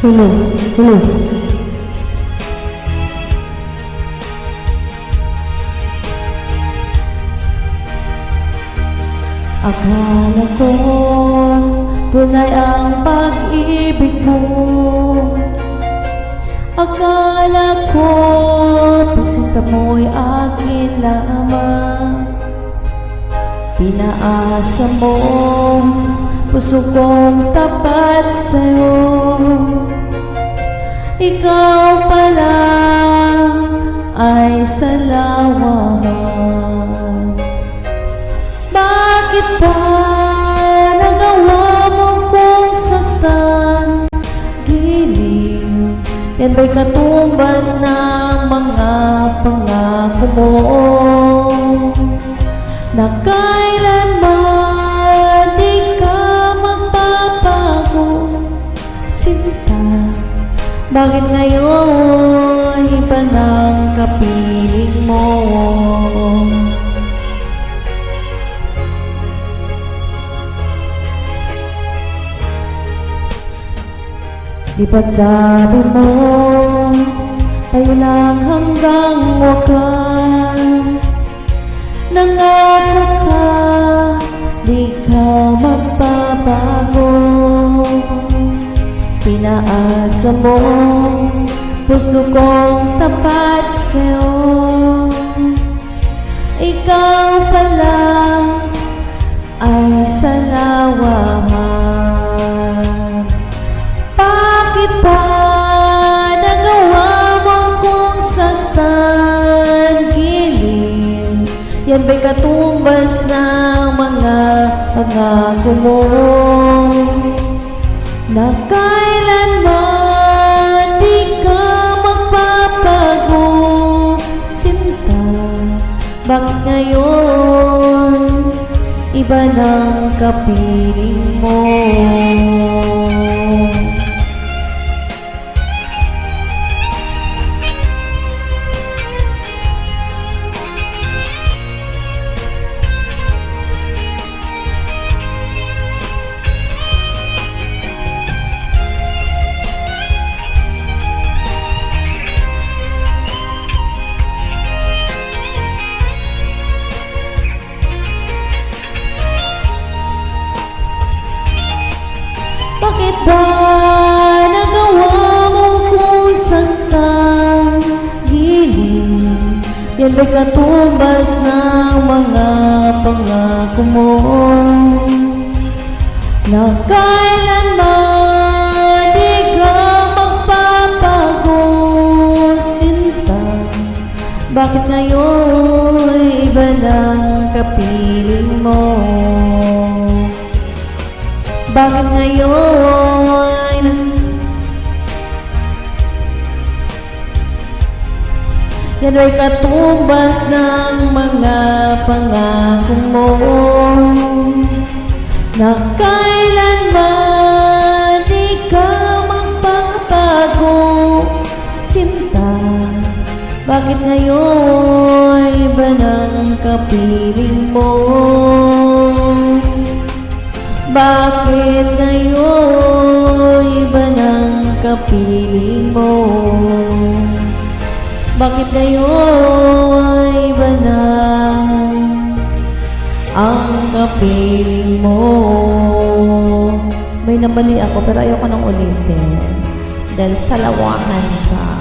Hello, hello. Akala ko tunay ang pag-ibig mo. Akala ko pagsinta mo'y akin lamang. Pinaasa mo puso kong tapat sa'yo. Ikaw pala ay salawahan. Bakit ba nagawa mo kong saktan? Giliw, yan ba'y katumbas ng mga pangako mo na kailanman di ka magbabago, sinta? Bakit ngayon iba ng kapiling mo? Di ba't sabi mo tayo lang hanggang wakas? Nangako ka, di ka magbabago. Pinaasa mo puso kong tapat sa'yo. Ikaw pala ay salawahan. Bakit ba nagawa mo kong saktan? Giliw, yan ba'y katumbas ng mga pangako mo na kailanman di ka magbabago, sinta? Bakit ngayon iba ng kapiling mo? Bakit ba nagawa mo kung saktan? Giliw, yan ba'y katumbas ng mga pangako mo na kailanman di ka magbabago, sinta? Bakit ngayon iba ng kapiling mo? Bakit ngayon yan ay katumbas ng mga pangako mo na kailanman di ka magbabago, sinta? Bakit ngayon iba ng kapiling mo? Bakit ngayon iba ng kapiling mo? Bakit ngayon iba na ang kapiling mo? May nabali ako pero ayoko nang ulitin dahil salawahan ka.